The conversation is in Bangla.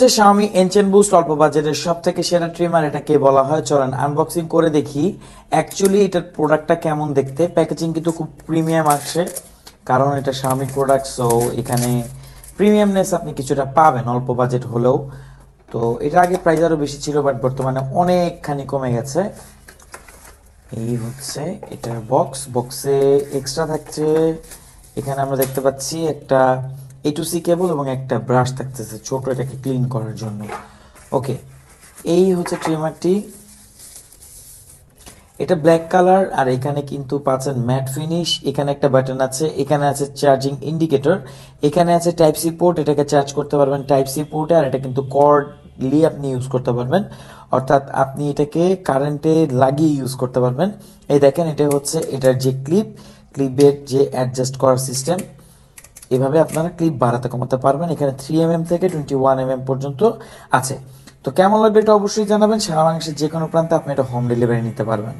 হচ্ছে Xiaomi Ancient Boost অল্প বাজেটের সবথেকে সেরা ট্রিমার, এটাকে বলা হয়। চলেন আনবক্সিং করে দেখি অ্যাকচুয়ালি এটার প্রোডাক্টটা কেমন দেখতে। প্যাকেজিং কিন্তু খুব প্রিমিয়াম আসছে, কারণ এটা Xiaomi প্রোডাক্ট, সো এখানে প্রিমিয়ামনেস আপনি কিছুটা পাবেন অল্প বাজেট হলেও। তো এটা আগে প্রাইস আরও বেশি ছিল, বাট বর্তমানে অনেকখানি কমে গেছে। এই হচ্ছে এটার বক্সে এক্সট্রা থাকছে, এখানে আমরা দেখতে পাচ্ছি একটা A2C কেবল এবং একটা ব্রাশ থাকতেছে ছোট, এটাকে ক্লিন করার জন্য। ওকে, এই হচ্ছে ট্রিমারটি। এটা ব্ল্যাক কালার, আর এখানে কিন্তু পাচ্ছেন ম্যাট ফিনিশ। এখানে একটা বাটন আছে, এখানে আছে চার্জিং ইন্ডিকেটর, এখানে আছে টাইপ সি পোর্ট, এটাকে চার্জ করতে পারবেন টাইপ সি পোর্টে। আর এটা কিন্তু কর্ডলি আপনি ইউজ করতে পারবেন, অর্থাৎ আপনি এটাকে কারেন্টে লাগিয়ে ইউজ করতে পারবেন। এই দেখেন, এটা হচ্ছে এটার যে ক্লিপের যে অ্যাডজাস্ট করার সিস্টেম, এভাবে আপনারা ক্লিপ বাড়াতে কমাতে পারবেন। এখানে 3mm থেকে 21mm পর্যন্ত আছে। তো কেমন লাগবে এটা অবশ্যই জানাবেন। সারা বাংলাদেশের যে কোনো প্রান্তে আপনি এটা হোম ডেলিভারি নিতে পারবেন।